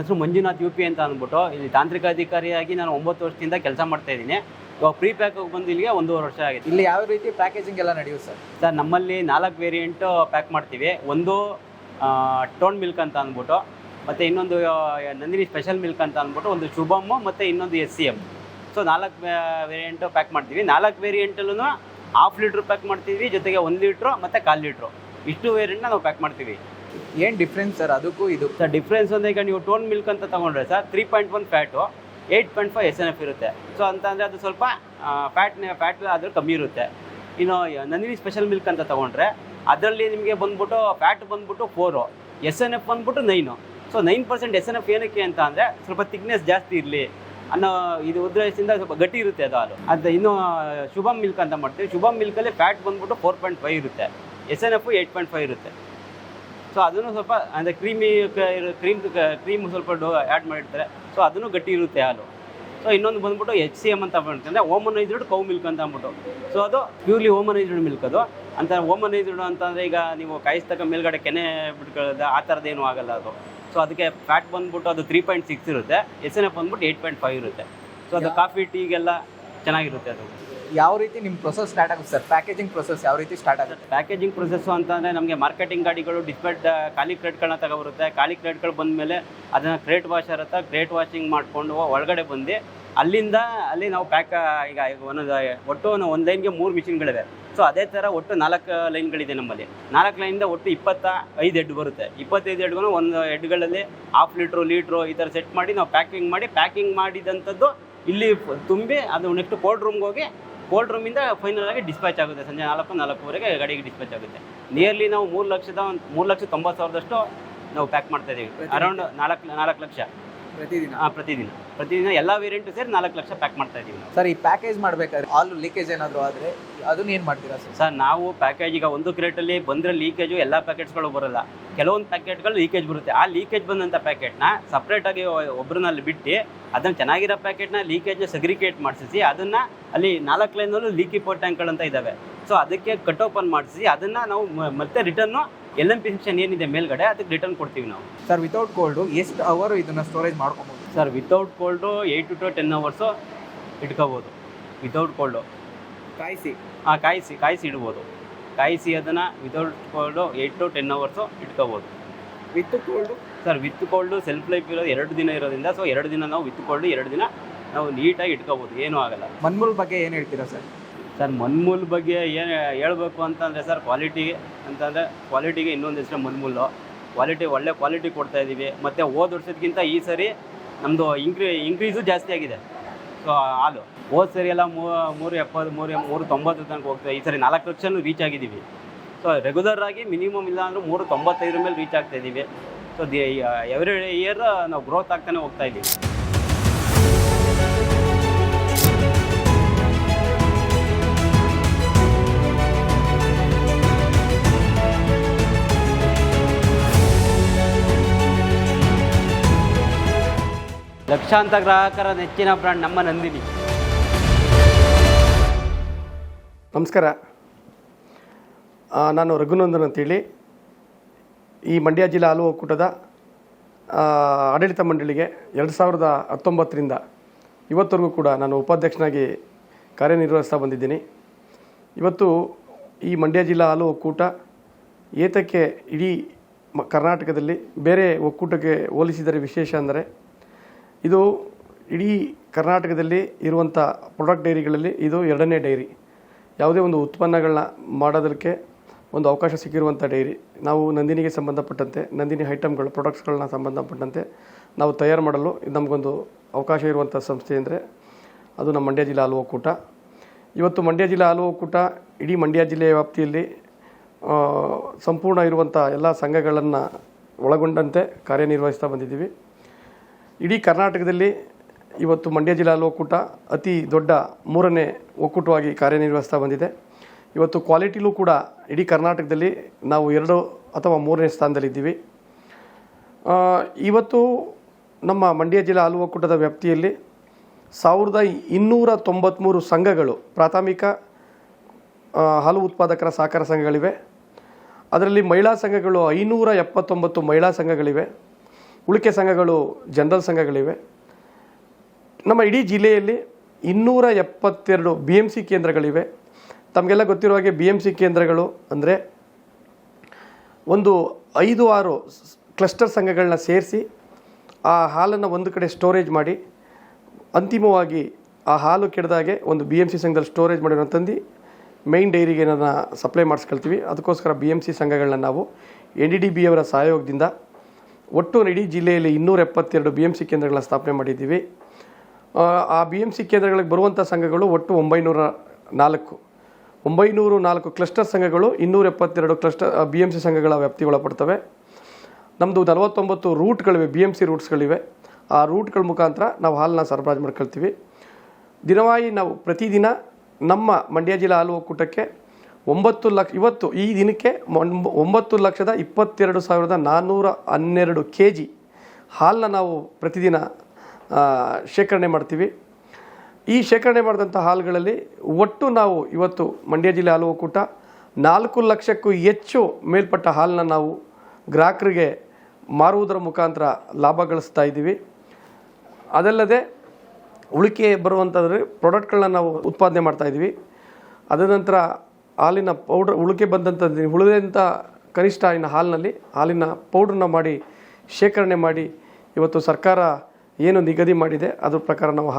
ಹೆಸರು ಮಂಜುನಾಥ್ UP ಅಂತ ಅಂದ್ಬಿಟ್ಟು ಇಲ್ಲಿ ತಾಂತ್ರಿಕ ಅಧಿಕಾರಿಯಾಗಿ ನಾನು 9 ವರ್ಷದಿಂದ ಕೆಲಸ ಮಾಡ್ತಾ ಇದ್ದೀನಿ. ಇವಾಗ ಪ್ರೀ ಪ್ಯಾಕ್ ಬಂದು ಇಲ್ಲಿಗೆ 1.5 ವರ್ಷ ಆಗಿದೆ. ಇಲ್ಲಿ ಯಾವ ರೀತಿ ಪ್ಯಾಕೇಜಿಂಗ್ ಎಲ್ಲ ನಡೆಯುತ್ತೆ ಸರ್? ನಮ್ಮಲ್ಲಿ 4 ವೇರಿಯಂಟ್ ಪ್ಯಾಕ್ ಮಾಡ್ತೀವಿ. ಒಂದು ಟೋನ್ ಮಿಲ್ಕ್ ಅಂತ ಅಂದ್ಬಿಟ್ಟು, ಮತ್ತು ಇನ್ನೊಂದು ನಂದಿನಿ ಸ್ಪೆಷಲ್ ಮಿಲ್ಕ್ ಅಂತ ಅಂದ್ಬಿಟ್ಟು, ಒಂದು ಶುಭಮ್ ಮತ್ತು ಇನ್ನೊಂದು SCM. ಸೊ 4 ವೇರಿಯಂಟು ಪ್ಯಾಕ್ ಮಾಡ್ತೀವಿ. 4 ವೇರಿಯಂಟಲ್ಲೂ ½ ಲೀಟ್ರ್ ಪ್ಯಾಕ್ ಮಾಡ್ತೀವಿ, ಜೊತೆಗೆ 1 ಲೀಟ್ರು ಮತ್ತು 1/4 ಲೀಟ್ರು ಇಷ್ಟು ವೇರಿಯಂಟ್ನ ನಾವು ಪ್ಯಾಕ್ ಮಾಡ್ತೀವಿ. ಏನು ಡಿಫ್ರೆನ್ಸ್ ಸರ್ ಅದಕ್ಕೂ ಇದು? ಸರ್ ಡಿಫ್ರೆನ್ಸ್ ಅಂದರೆ ಈಗ ನೀವು ಟೋನ್ ಮಿಲ್ಕ್ ಅಂತ ತೊಗೊಂಡ್ರೆ ಸರ್ 3.1 ಫ್ಯಾಟು, 8.5 SNF ಇರುತ್ತೆ. ಸೊ ಅಂತಂದರೆ ಅದು ಸ್ವಲ್ಪ ಫ್ಯಾಟ್ ಅದ್ರ ಕಮ್ಮಿ ಇರುತ್ತೆ. ಇನ್ನು ನಂದಿನಿ ಸ್ಪೆಷಲ್ ಮಿಲ್ಕ್ ಅಂತ ತೊಗೊಂಡ್ರೆ ಅದರಲ್ಲಿ ನಿಮಗೆ ಬಂದ್ಬಿಟ್ಟು ಫ್ಯಾಟ್ ಬಂದ್ಬಿಟ್ಟು 4, SNF ಬಂದ್ಬಿಟ್ಟು 9. ಸೊ 9% SNF ಏನಕ್ಕೆ ಅಂತ ಅಂದರೆ ಸ್ವಲ್ಪ ಥಿಕ್ನೆಸ್ ಜಾಸ್ತಿ ಇರಲಿ ಅನ್ನೋ ಇದು ಉದ್ದೇಶದಿಂದ ಸ್ವಲ್ಪ ಗಟ್ಟಿ ಇರುತ್ತೆ ಅದು ಹಾಲು. ಅದು ಇನ್ನು ಶುಭಮ್ ಮಿಲ್ಕ್ ಅಂತ ಮಾಡ್ತೀವಿ. ಶುಭಮ್ ಮಿಲ್ಕಲ್ಲಿ ಫ್ಯಾಟ್ ಬಂದ್ಬಿಟ್ಟು 4.5 ಇರುತ್ತೆ, SNF 8.5 ಇರುತ್ತೆ. ಸೊ ಅದನ್ನು ಸ್ವಲ್ಪ ಅಂದರೆ ಕ್ರೀಮ್ ಸ್ವಲ್ಪ ಆ್ಯಡ್ ಮಾಡಿರ್ತಾರೆ. ಸೊ ಅದನ್ನು ಗಟ್ಟಿ ಇರುತ್ತೆ ಹಾಲು. ಸೊ ಇನ್ನೊಂದು ಬಂದ್ಬಿಟ್ಟು HCM ಅಂತ ಮಾಡ್ತೀವಿ, ಅಂದರೆ ಹೋಮನೈಸ್ಡ್ ಕೌ ಮಿಲ್ಕ್ ಅಂತ ಅಂದ್ಬಿಟ್ಟು. ಸೊ ಅದು ಪ್ಯೂರ್ಲಿ ಹೋಮನೈಸ್ಡ್ ಮಿಲ್ಕ್. ಅದು ಅಂತ ಹೋಮನೈಸ್ಡ್ ಅಂತಂದರೆ ಈಗ ನೀವು ಕಾಯಿಸ್ತಕ್ಕ ಮೇಲ್ಗಡೆ ಕೆನೆ ಬಿಟ್ಕೊಳ್ಳೋದು ಆ ಥರದ್ದೇನೂ ಆಗಲ್ಲ ಅದು. ಸೊ ಅದಕ್ಕೆ ಫ್ಯಾಟ್ ಬಂದ್ಬಿಟ್ಟು ಅದು 3.6 ಇರುತ್ತೆ, SNF ಬಂದ್ಬಿಟ್ಟು 8.5 ಇರುತ್ತೆ. ಸೊ ಅದು ಕಾಫಿ ಟೀಗೆಲ್ಲ ಚೆನ್ನಾಗಿರುತ್ತೆ ಅದು. ಯಾವ ರೀತಿ ನಿಮ್ಮ ಪ್ರೊಸೆಸ್ ಸ್ಟಾರ್ಟ್ ಆಗುತ್ತೆ ಸರ್? ಪ್ಯಾಕೇಜಿಂಗ್ ಪ್ರೊಸೆಸ್ ಯಾವ ರೀತಿ ಸ್ಟಾರ್ಟ್ ಆಗುತ್ತೆ? ಪ್ಯಾಕೇಜಿಂಗ್ ಪ್ರೊಸೆಸ್ಸು ಅಂತಂದರೆ ನಮಗೆ ಮಾರ್ಕೆಟಿಂಗ್ ಗಾಡಿಗಳು ಡಿಸ್ಪ್ಯಾಚ್ ಖಾಲಿ ಕ್ರೇಟ್ಗಳನ್ನ ತಗೊಬರುತ್ತೆ. ಖಾಲಿ ಕ್ರೇಟ್ಗಳು ಬಂದಮೇಲೆ ಅದನ್ನು ಕ್ರೇಟ್ ವಾಷರ್ ಹತ್ರ ಕ್ರೇಟ್ ವಾಷಿಂಗ್ ಮಾಡಿಕೊಂಡು ಒಳಗಡೆ ಬಂದು ಅಲ್ಲಿ ನಾವು ಈಗ ಒಟ್ಟು ಒಂದು ಲೈನ್ಗೆ 3 ಮಿಷಿನ್ಗಳಿವೆ. ಸೊ ಅದೇ ಥರ ಒಟ್ಟು 4 ಲೈನ್ಗಳಿದೆ ನಮ್ಮಲ್ಲಿ. 4 ಲೈನಿಂದ ಒಟ್ಟು 25 ಹೆಡ್ ಬರುತ್ತೆ. 25 ಹೆಡ್ಗೂ ಒಂದು ಹೆಡ್ಗಳಲ್ಲಿ ½ ಲೀಟ್ರು ಈ ಥರ ಸೆಟ್ ಮಾಡಿ ನಾವು ಪ್ಯಾಕಿಂಗ್ ಮಾಡಿದಂಥದ್ದು ಇಲ್ಲಿ ತುಂಬಿ ಅದು ನೆಕ್ಸ್ಟ್ ಕೋಲ್ಡ್ ರೂಮ್ಗೆ ಹೋಗಿ ಕೋಲ್ಡ್ ರೂಮಿಂದ ಫೈನಲ್ ಆಗಿ ಡಿಸ್ಪ್ಯಾಚ್ ಆಗುತ್ತೆ. ಸಂಜೆ 4-4:15ಗೆ ಗಾಡಿಗೆ ಡಿಸ್ಪ್ಯಾಚ್ ಆಗುತ್ತೆ. ನಿಯರ್ಲಿ ನಾವು 3,90,000 ನಾವು ಪ್ಯಾಕ್ ಮಾಡ್ತಾ ಇದ್ದೀವಿ. ಅರೌಂಡ್ 4 ಲಕ್ಷ ಪ್ರತಿದಿನ ಎಲ್ಲ ವೇರಿಯಂಟು ಸೇರಿ 4 ಲಕ್ಷ ಪ್ಯಾಕ್ ಮಾಡ್ತಾ ಇದ್ದೀವಿ ನಾವು. ಸರ್ ಈ ಪ್ಯಾಕೇಜ್ ಮಾಡಬೇಕಾದ್ರೆ ಹಾಲು ಲೀಕೇಜ್ ಏನಾದರೂ ಆದರೆ ಅದನ್ನ ಏನು ಮಾಡ್ತೀರಾ ಸರ್? ಸರ್ ನಾವು ಪ್ಯಾಕೇಜ್ ಈಗ ಒಂದು ಕ್ರೇಟಲ್ಲಿ ಬಂದರೆ ಲೀಕೇಜು ಎಲ್ಲ ಪ್ಯಾಕೆಟ್ಸ್ಗಳು ಬರೋಲ್ಲ. ಕೆಲವೊಂದು ಪ್ಯಾಕೆಟ್ಗಳು ಲೀಕೇಜ್ ಬರುತ್ತೆ. ಆ ಲೀಕೇಜ್ ಬಂದಂಥ ಪ್ಯಾಕೆಟ್ನ ಸಪ್ರೇಟಾಗಿ ಒಬ್ಬರನ್ನಲ್ಲಿ ಬಿಟ್ಟು ಅದನ್ನು ಚೆನ್ನಾಗಿರೋ ಪ್ಯಾಕೆಟ್ನ ಲೀಕೇಜ್ನ ಸಗ್ರಿಗೇಟ್ ಮಾಡಿಸಿ ಅದನ್ನು ಅಲ್ಲಿ 4 ಲೈನಲ್ಲೂ ಲೀಕಿ ಪೋರ್ಟ್ ಟ್ಯಾಂಕ್ಗಳು ಅಂತ ಇದ್ದಾವೆ. ಸೊ ಅದಕ್ಕೆ ಕಟ್ ಓಪನ್ ಮಾಡಿಸಿ ಅದನ್ನು ನಾವು ಮತ್ತೆ ರಿಟರ್ನು LMP ಸೆಕ್ಷನ್ ಏನಿದೆ ಮೇಲ್ಗಡೆ ಅದಕ್ಕೆ ರಿಟರ್ನ್ ಕೊಡ್ತೀವಿ ನಾವು. ಸರ್ ವಿತೌಟ್ ಕೋಲ್ಡು ಎಷ್ಟು ಅವರ್ ಇದನ್ನು ಸ್ಟೋರೇಜ್ ಮಾಡ್ಕೊಬೋದು? Sir without cold 8 to 10 hours ಇಟ್ಕೋಬೋದು. ವಿತೌಟ್ ಕೋಲ್ಡು ಕಾಯಿಸಿ ಇಡ್ಬೋದು. ಕಾಯಿಸಿ ಅದನ್ನು ವಿತೌಟ್ ಕೋಲ್ಡು 8 to 10 ಅವರ್ಸು ಇಟ್ಕೋಬೋದು. With cold? Sir with cold self life ಇರೋದು 2 ದಿನ ಇರೋದ್ರಿಂದ ಸೊ 2 ದಿನ ನಾವು ವಿತ್ ಕೋಲ್ಡು 2 ದಿನ ನಾವು ನೀಟಾಗಿ ಇಟ್ಕೋಬೋದು, ಏನೂ ಆಗಲ್ಲ. ಮನ್ಮೂಲ್ ಬಗ್ಗೆ ಏನು ಹೇಳ್ತೀರಾ ಸರ್? ಸರ್ ಮನ್ಮೂಲ್ ಬಗ್ಗೆ ಏನು ಹೇಳ್ಬೇಕು ಅಂತಂದರೆ ಸರ್ ಕ್ವಾಲಿಟಿಗೆ ಇನ್ನೊಂದು ಹೆಸರು ಮನ್ಮೂಲು. ಒಳ್ಳೆ ಕ್ವಾಲಿಟಿ ಕೊಡ್ತಾ ಇದ್ದೀವಿ. ಮತ್ತು ಹೋದ ವರ್ಷಕ್ಕಿಂತ ಈ ಸರಿ ನಮ್ಮದು ಇಂಕ್ರೀಸು ಜಾಸ್ತಿ ಆಗಿದೆ. ಸೊ ಹಾಲು ಹೋದ ಸರಿ ಎಲ್ಲ 370-390 ತನಕ ಹೋಗ್ತದೆ. ಈ ಸರಿ 4 ಲಕ್ಷನೂ ರೀಚ್ ಆಗಿದ್ದೀವಿ. ಸೊ ರೆಗ್ಯುಲರ್ ಆಗಿ ಮಿನಿಮಮ್ ಇಲ್ಲ ಅಂದರೂ 395 ಮೇಲೆ ರೀಚ್ ಆಗ್ತಾ ಇದ್ದೀವಿ. ಸೊ ಎವ್ರಿ ಇಯರ್ ನಾವು ಗ್ರೋತ್ ಆಗ್ತಾನೆ ಹೋಗ್ತಾ ಇದ್ದೀವಿ. ಲಕ್ಷಾಂತರ ಗ್ರಾಹಕರ ನೆಚ್ಚಿನ ಬ್ರ್ಯಾಂಡ್ ನಮ್ಮ ನಂದಿನಿ. ನಮಸ್ಕಾರ, ನಾನು ರಘುನಂದನ್ ಅಂತೇಳಿ ಈ ಮಂಡ್ಯ ಜಿಲ್ಲಾ ಹಾಲು ಒಕ್ಕೂಟದ ಆಡಳಿತ ಮಂಡಳಿಗೆ 2019ರಿಂದ ಇವತ್ತರೆಗೂ ಕೂಡ ನಾನು ಉಪಾಧ್ಯಕ್ಷನಾಗಿ ಕಾರ್ಯನಿರ್ವಹಿಸ್ತಾ ಬಂದಿದ್ದೀನಿ. ಇವತ್ತು ಈ ಮಂಡ್ಯ ಜಿಲ್ಲಾ ಹಾಲು ಒಕ್ಕೂಟ ಏತಕ್ಕೆ ಇಡೀ ಕರ್ನಾಟಕದಲ್ಲಿ ಬೇರೆ ಒಕ್ಕೂಟಕ್ಕೆ ಹೋಲಿಸಿದರೆ ವಿಶೇಷ ಅಂದರೆ ಇದು ಇಡೀ ಕರ್ನಾಟಕದಲ್ಲಿ ಇರುವಂಥ ಪ್ರಾಡಕ್ಟ್ ಡೈರಿಗಳಲ್ಲಿ ಇದು 2ನೇ ಡೈರಿ. ಯಾವುದೇ ಒಂದು ಉತ್ಪನ್ನಗಳನ್ನ ಮಾಡೋದಕ್ಕೆ ಒಂದು ಅವಕಾಶ ಸಿಕ್ಕಿರುವಂಥ ಡೈರಿ. ನಾವು ನಂದಿನಿಗೆ ಸಂಬಂಧಪಟ್ಟಂತೆ ನಂದಿನಿ ಐಟಮ್ಗಳು ಪ್ರಾಡಕ್ಟ್ಸ್ಗಳನ್ನ ಸಂಬಂಧಪಟ್ಟಂತೆ ನಾವು ತಯಾರು ಮಾಡಲು ನಮಗೊಂದು ಅವಕಾಶ ಇರುವಂಥ ಸಂಸ್ಥೆ ಅಂದರೆ ಅದು ನಮ್ಮ ಮಂಡ್ಯ ಜಿಲ್ಲಾ ಹಾಲು ಒಕ್ಕೂಟ. ಇವತ್ತು ಮಂಡ್ಯ ಜಿಲ್ಲಾ ಹಾಲು ಒಕ್ಕೂಟ ಇಡೀ ಮಂಡ್ಯ ಜಿಲ್ಲೆಯ ವ್ಯಾಪ್ತಿಯಲ್ಲಿ ಸಂಪೂರ್ಣ ಇರುವಂಥ ಎಲ್ಲ ಸಂಘಗಳನ್ನು ಒಳಗೊಂಡಂತೆ ಕಾರ್ಯನಿರ್ವಹಿಸ್ತಾ ಬಂದಿದ್ದೀವಿ. ಇಡೀ ಕರ್ನಾಟಕದಲ್ಲಿ ಇವತ್ತು ಮಂಡ್ಯ ಜಿಲ್ಲಾ ಹಾಲು ಒಕ್ಕೂಟ ಅತಿ ದೊಡ್ಡ 3ನೇ ಒಕ್ಕೂಟವಾಗಿ ಕಾರ್ಯನಿರ್ವಹಿಸ್ತಾ ಬಂದಿದೆ. ಇವತ್ತು ಕ್ವಾಲಿಟಿಲೂ ಕೂಡ ಇಡೀ ಕರ್ನಾಟಕದಲ್ಲಿ ನಾವು 2 ಅಥವಾ 3ನೇ ಸ್ಥಾನದಲ್ಲಿದ್ದೀವಿ. ಇವತ್ತು ನಮ್ಮ ಮಂಡ್ಯ ಜಿಲ್ಲಾ ಹಾಲು ಒಕ್ಕೂಟದ ವ್ಯಾಪ್ತಿಯಲ್ಲಿ 1293 ಸಂಘಗಳು, ಪ್ರಾಥಮಿಕ ಹಾಲು ಉತ್ಪಾದಕರ ಸಹಕಾರ ಸಂಘಗಳಿವೆ. ಅದರಲ್ಲಿ ಮಹಿಳಾ ಸಂಘಗಳು 579 ಮಹಿಳಾ ಸಂಘಗಳಿವೆ. ಉಳಿಕೆ ಸಂಘಗಳು ಜನರಲ್ ಸಂಘಗಳಿವೆ. ನಮ್ಮ ಇಡೀ ಜಿಲ್ಲೆಯಲ್ಲಿ 272 BMC ಕೇಂದ್ರಗಳಿವೆ. ತಮಗೆಲ್ಲ ಗೊತ್ತಿರೋ ಹಾಗೆ BMC ಕೇಂದ್ರಗಳು ಅಂದರೆ ಒಂದು 5-6 ಕ್ಲಸ್ಟರ್ ಸಂಘಗಳನ್ನ ಸೇರಿಸಿ ಆ ಹಾಲನ್ನು ಒಂದು ಕಡೆ ಸ್ಟೋರೇಜ್ ಮಾಡಿ ಅಂತಿಮವಾಗಿ ಆ ಹಾಲು ಕೆಡದಾಗೆ ಒಂದು BMC ಸಂಘದಲ್ಲಿ ಸ್ಟೋರೇಜ್ ಮಾಡಿರೋ ತಂದು ಮೈನ್ ಡೈರಿಗೆ ನಾನು ಸಪ್ಲೈ ಮಾಡಿಸ್ಕೊಳ್ತೀವಿ. ಅದಕ್ಕೋಸ್ಕರ BMC ಸಂಘಗಳನ್ನ ನಾವು NDDB ಅವರ ಸಹಯೋಗದಿಂದ ಒಟ್ಟು ಇಡೀ ಜಿಲ್ಲೆಯಲ್ಲಿ 272 BMC ಕೇಂದ್ರಗಳನ್ನ ಸ್ಥಾಪನೆ ಮಾಡಿದ್ದೀವಿ. ಆ BMC ಕೇಂದ್ರಗಳಿಗೆ ಬರುವಂಥ ಸಂಘಗಳು ಒಟ್ಟು 904 ಕ್ಲಸ್ಟರ್ ಸಂಘಗಳು 272 ಕ್ಲಸ್ಟರ್ BMC ಸಂಘಗಳ ವ್ಯಾಪ್ತಿಗೊಳಪಡ್ತವೆ. ನಮ್ಮದು 49 ರೂಟ್ಗಳಿವೆ, BMC ರೂಟ್ಸ್ಗಳಿವೆ. ಆ ರೂಟ್ಗಳ ಮುಖಾಂತರ ನಾವು ಹಾಲನ್ನ ಸರಬರಾಜು ಮಾಡ್ಕೊಳ್ತೀವಿ. ದಿನವಾಗಿ ನಾವು ಪ್ರತಿದಿನ ನಮ್ಮ ಮಂಡ್ಯ ಜಿಲ್ಲಾ ಹಾಲು ಒಕ್ಕೂಟಕ್ಕೆ 9 ಲಕ್ಷ, ಇವತ್ತು ಈ ದಿನಕ್ಕೆ 9,22,412 kg ಹಾಲನ್ನ ನಾವು ಪ್ರತಿದಿನ ಶೇಖರಣೆ ಮಾಡ್ತೀವಿ. ಈ ಶೇಖರಣೆ ಮಾಡಿದಂಥ ಹಾಲುಗಳಲ್ಲಿ ಒಟ್ಟು ನಾವು ಇವತ್ತು ಮಂಡ್ಯ ಜಿಲ್ಲೆ ಹಾಲು ಒಕ್ಕೂಟ 4 ಲಕ್ಷಕ್ಕೂ ಹೆಚ್ಚು ಮೇಲ್ಪಟ್ಟ ಹಾಲನ್ನ ನಾವು ಗ್ರಾಹಕರಿಗೆ ಮಾರುವುದರ ಮುಖಾಂತರ ಲಾಭ ಗಳಿಸ್ತಾ ಇದ್ದೀವಿ. ಅದಲ್ಲದೆ ಉಳಿಕೆ ಬರುವಂಥದ್ದು ಪ್ರಾಡಕ್ಟ್ಗಳನ್ನ ನಾವು ಉತ್ಪಾದನೆ ಮಾಡ್ತಾಯಿದ್ದೀವಿ. ಅದ ನಂತರ ಹಾಲಿನ ಪೌಡ್ರ್ ಉಳಿಕೆ ಬಂದಂಥದ್ದು ಉಳಿದಂಥ ಕನಿಷ್ಠ ಇನ್ನು ಹಾಲಿನ ಪೌಡ್ರನ್ನ ಮಾಡಿ ಶೇಖರಣೆ ಮಾಡಿ ಇವತ್ತು ಸರ್ಕಾರ ಏನು ನಿಗದಿ ಮಾಡಿದೆ ಅದ್ರ ಪ್ರಕಾರ ನಾವು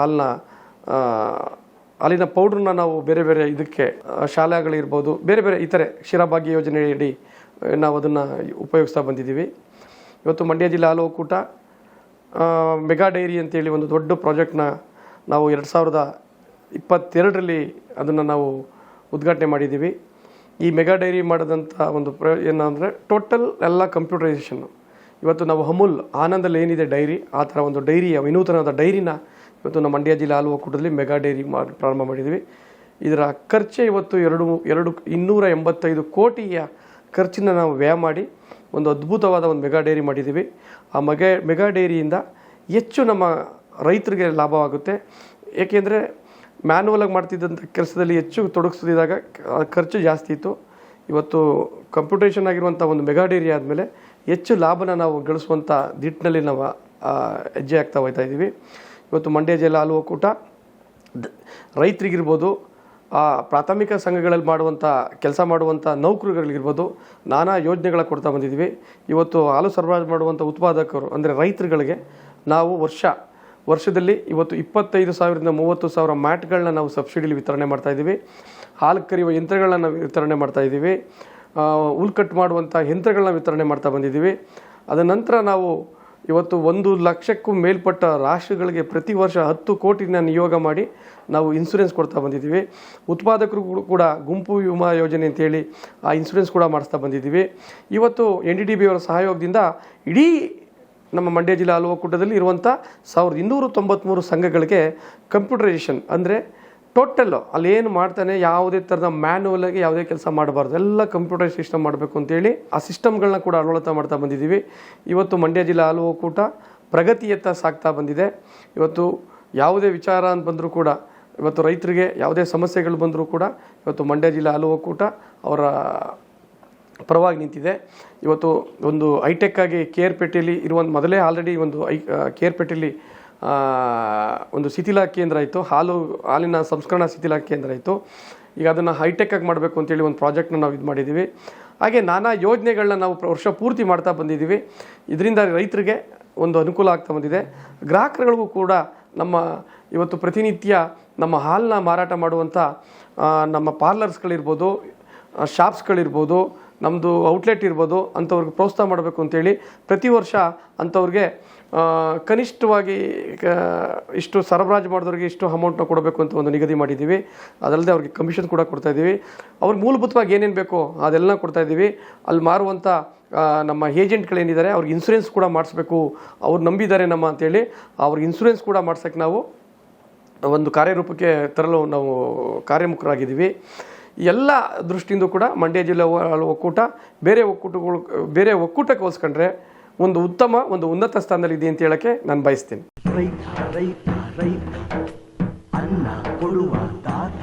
ಹಾಲಿನ ಪೌಡ್ರನ್ನ ನಾವು ಬೇರೆ ಬೇರೆ ಇದಕ್ಕೆ ಶಾಲೆಗಳಿರ್ಬೋದು, ಬೇರೆ ಬೇರೆ ಇತರೆ ಕ್ಷೀರಭಾಗ್ಯ ಯೋಜನೆಯಡಿ ನಾವು ಅದನ್ನು ಉಪಯೋಗಿಸ್ತಾ ಬಂದಿದ್ದೀವಿ. ಇವತ್ತು ಮಂಡ್ಯ ಜಿಲ್ಲಾ ಹಾಲು ಒಕ್ಕೂಟ ಮೆಗಾ ಡೈರಿ ಅಂತೇಳಿ ಒಂದು ದೊಡ್ಡ ಪ್ರಾಜೆಕ್ಟ್ನ ನಾವು 2022ರಲ್ಲಿ ಅದನ್ನು ನಾವು ಉದ್ಘಾಟನೆ ಮಾಡಿದ್ದೀವಿ. ಈ ಮೆಗಾ ಡೈರಿ ಮಾಡಿದಂಥ ಒಂದು ಏನಂದರೆ ಟೋಟಲ್ ಎಲ್ಲ ಕಂಪ್ಯೂಟರೈಸೇಷನ್ನು. ಇವತ್ತು ನಾವು ಅಮೂಲ್ ಆನಂದಲ್ಲಿ ಏನಿದೆ ಡೈರಿ, ಆ ಥರ ಒಂದು ಡೈರಿಯ ವಿನೂತನವಾದ ಡೈರಿನ ಇವತ್ತು ನಮ್ಮ ಮಂಡ್ಯ ಜಿಲ್ಲಾ ಹಾಲು ಒಕ್ಕೂಟದಲ್ಲಿ ಮೆಗಾ ಡೈರಿ ಪ್ರಾರಂಭ ಮಾಡಿದ್ದೀವಿ. ಇದರ ಖರ್ಚೆ ಇವತ್ತು 285 ಕೋಟಿಯ ಖರ್ಚನ್ನು ನಾವು ವ್ಯಯ ಮಾಡಿ ಒಂದು ಅದ್ಭುತವಾದ ಒಂದು ಮೆಗಾ ಡೈರಿ ಮಾಡಿದ್ದೀವಿ. ಆ ಮೆಗಾ ಡೈರಿಯಿಂದ ಹೆಚ್ಚು ನಮ್ಮ ರೈತರಿಗೆ ಲಾಭವಾಗುತ್ತೆ. ಏಕೆಂದರೆ ಮ್ಯಾನ್ಯುವಲಾಗಿ ಮಾಡ್ತಿದ್ದಂಥ ಕೆಲಸದಲ್ಲಿ ಹೆಚ್ಚು ತೊಡಗಿಸ್ತಿದ್ದಾಗ ಖರ್ಚು ಜಾಸ್ತಿ ಇತ್ತು. ಇವತ್ತು ಕಂಪ್ಯೂಟೇಷನ್ ಆಗಿರುವಂಥ ಒಂದು ಮೆಗಾ ಡೈರಿ ಆದಮೇಲೆ ಹೆಚ್ಚು ಲಾಭನ ನಾವು ಗಳಿಸುವಂಥ ನಿಟ್ಟಿನಲ್ಲಿ ನಾವು ಹೆಜ್ಜೆ ಆಗ್ತಾ ಹೋಗ್ತಾ ಇದ್ದೀವಿ. ಇವತ್ತು ಮಂಡ್ಯ ಜಿಲ್ಲಾ ಹಾಲು ಒಕ್ಕೂಟ ರೈತರಿಗಿರ್ಬೋದು, ಪ್ರಾಥಮಿಕ ಸಂಘಗಳಲ್ಲಿ ಕೆಲಸ ಮಾಡುವಂಥ ನೌಕರರುಗಳಿಗಿರ್ಬೋದು ನಾನಾ ಯೋಜನೆಗಳ ಕೊಡ್ತಾ ಬಂದಿದ್ದೀವಿ. ಇವತ್ತು ಹಾಲು ಸರಬರಾಜು ಮಾಡುವಂಥ ಉತ್ಪಾದಕರು ಅಂದರೆ ರೈತರುಗಳಿಗೆ ನಾವು ವರ್ಷದಲ್ಲಿ ಇವತ್ತು 25,000ರಿಂದ 30,000 ಮ್ಯಾಟ್ಗಳನ್ನ ನಾವು ಸಬ್ಸಿಡಿಲಿ ವಿತರಣೆ ಮಾಡ್ತಾಯಿದ್ದೀವಿ. ಹಾಲು ಕರೆಯುವ ಯಂತ್ರಗಳನ್ನ ನಾವು ವಿತರಣೆ ಮಾಡ್ತಾಯಿದ್ದೀವಿ. ಹುಲ್ ಕಟ್ ಮಾಡುವಂಥ ಯಂತ್ರಗಳನ್ನ ವಿತರಣೆ ಮಾಡ್ತಾ ಬಂದಿದ್ದೀವಿ. ಅದ ನಂತರ ನಾವು ಇವತ್ತು 1 ಲಕ್ಷಕ್ಕೂ ಮೇಲ್ಪಟ್ಟ ರಾಷ್ಟ್ರಗಳಿಗೆ ಪ್ರತಿ ವರ್ಷ 10 ಕೋಟಿನ ನಿಯೋಗ ಮಾಡಿ ನಾವು ಇನ್ಸೂರೆನ್ಸ್ ಕೊಡ್ತಾ ಬಂದಿದ್ದೀವಿ. ಉತ್ಪಾದಕರು ಕೂಡ ಗುಂಪು ವಿಮಾ ಯೋಜನೆ ಅಂತೇಳಿ ಆ ಇನ್ಸೂರೆನ್ಸ್ ಕೂಡ ಮಾಡಿಸ್ತಾ ಬಂದಿದ್ದೀವಿ. ಇವತ್ತು NDDB ಅವರ ಸಹಯೋಗದಿಂದ ಇಡೀ ನಮ್ಮ ಮಂಡ್ಯ ಜಿಲ್ಲಾ ಹಾಲು ಒಕ್ಕೂಟದಲ್ಲಿ ಇರುವಂಥ 1293 ಸಂಘಗಳಿಗೆ ಕಂಪ್ಯೂಟರೈಸೇಷನ್ ಅಂದರೆ ಟೋಟಲ್ಲು ಅಲ್ಲಿ ಏನು ಮಾಡ್ತಾನೆ ಯಾವುದೇ ಥರದ ಮ್ಯಾನ್ಯುವಲಾಗಿ ಯಾವುದೇ ಕೆಲಸ ಮಾಡಬಾರ್ದು, ಎಲ್ಲ ಕಂಪ್ಯೂಟರ್ ಸಿಸ್ಟಮ್ ಮಾಡಬೇಕು ಅಂತೇಳಿ ಆ ಸಿಸ್ಟಮ್ಗಳನ್ನ ಕೂಡ ಅಳವಡಿಕೆ ಮಾಡ್ತಾ ಬಂದಿದ್ದೀವಿ. ಇವತ್ತು ಮಂಡ್ಯ ಜಿಲ್ಲಾ ಹಾಲು ಒಕ್ಕೂಟ ಪ್ರಗತಿಯತ್ತ ಸಾಗ್ತಾ ಬಂದಿದೆ. ಇವತ್ತು ಯಾವುದೇ ವಿಚಾರ ಅಂತ ಬಂದರೂ ಕೂಡ, ಇವತ್ತು ರೈತರಿಗೆ ಯಾವುದೇ ಸಮಸ್ಯೆಗಳು ಬಂದರೂ ಕೂಡ ಇವತ್ತು ಮಂಡ್ಯ ಜಿಲ್ಲಾ ಹಾಲು ಒಕ್ಕೂಟ ಅವರ ಪರವಾಗಿ ನಿಂತಿದೆ. ಇವತ್ತು ಒಂದು ಹೈಟೆಕ್ ಆಗಿ KR-ಪೇಟೆಯಲ್ಲಿ ಮೊದಲೇ ಆಲ್ರೆಡಿ ಒಂದು KR-ಪೇಟೆಯಲ್ಲಿ ಒಂದು ಶಿಥಿಲ ಕೇಂದ್ರ ಇತ್ತು, ಹಾಲಿನ ಸಂಸ್ಕರಣಾ ಶಿಥಿಲ ಕೇಂದ್ರ ಇತ್ತು. ಈಗ ಅದನ್ನು ಹೈಟೆಕ್ ಆಗಿ ಮಾಡಬೇಕು ಅಂತೇಳಿ ಒಂದು ಪ್ರಾಜೆಕ್ಟ್ನ ನಾವು ಇದು ಮಾಡಿದ್ದೀವಿ. ಹಾಗೆ ನಾನಾ ಯೋಜನೆಗಳನ್ನ ನಾವು ವರ್ಷ ಪೂರ್ತಿ ಮಾಡ್ತಾ ಬಂದಿದ್ದೀವಿ. ಇದರಿಂದ ರೈತರಿಗೆ ಒಂದು ಅನುಕೂಲ ಆಗ್ತಾ ಬಂದಿದೆ. ಗ್ರಾಹಕರಿಗೂ ಕೂಡ ಇವತ್ತು ಪ್ರತಿನಿತ್ಯ ನಮ್ಮ ಹಾಲನ್ನ ಮಾರಾಟ ಮಾಡುವಂಥ ನಮ್ಮ ಪಾರ್ಲರ್ಸ್ಗಳಿರ್ಬೋದು, ಶಾಪ್ಸ್ಗಳಿರ್ಬೋದು, ನಮ್ಮದು ಔಟ್ಲೆಟ್ ಇರ್ಬೋದು, ಅಂಥವ್ರಿಗೆ ಪ್ರೋತ್ಸಾಹ ಮಾಡಬೇಕು ಅಂತೇಳಿ ಪ್ರತಿ ವರ್ಷ ಅಂಥವ್ರಿಗೆ ಕನಿಷ್ಠವಾಗಿ ಇಷ್ಟು ಸರಬರಾಜು ಮಾಡಿದವ್ರಿಗೆ ಇಷ್ಟು ಅಮೌಂಟ್ನ ಕೊಡಬೇಕು ಅಂತ ಒಂದು ನಿಗದಿ ಮಾಡಿದ್ದೀವಿ. ಅದಲ್ಲದೆ ಅವ್ರಿಗೆ ಕಮಿಷನ್ ಕೂಡ ಕೊಡ್ತಾಯಿದ್ದೀವಿ. ಅವ್ರಿಗೆ ಮೂಲಭೂತವಾಗಿ ಏನೇನು ಬೇಕೋ ಅದೆಲ್ಲ ಕೊಡ್ತಾಯಿದ್ದೀವಿ. ಅಲ್ಲಿ ಮಾರುವಂಥ ನಮ್ಮ ಏಜೆಂಟ್ಗಳೇನಿದ್ದಾರೆ ಅವ್ರಿಗೆ ಇನ್ಸೂರೆನ್ಸ್ ಕೂಡ ಮಾಡಿಸ್ಬೇಕು, ಅವ್ರು ನಂಬಿದ್ದಾರೆ ಅಂತೇಳಿ ಅವ್ರಿಗೆ ಇನ್ಸೂರೆನ್ಸ್ ಕೂಡ ಮಾಡ್ಸೋಕ್ಕೆ ನಾವು ಒಂದು ಕಾರ್ಯರೂಪಕ್ಕೆ ತರಲು ನಾವು ಕಾರ್ಯಮುಖರಾಗಿದ್ದೀವಿ. ಎಲ್ಲ ದೃಷ್ಟಿಯಿಂದ ಕೂಡ ಮಂಡ್ಯ ಜಿಲ್ಲೆ ಒಕ್ಕೂಟ ಬೇರೆ ಒಕ್ಕೂಟಕ್ಕೆ ಹೋಲಿಸ್ಕೊಂಡ್ರೆ ಒಂದು ಉನ್ನತ ಸ್ಥಾನದಲ್ಲಿ ಇದೆ ಅಂತ ಹೇಳಕ್ಕೆ ನಾನು ಬಯಸ್ತೀನಿ. ಅನ್ನ ಕೊಡುವ ದಾತ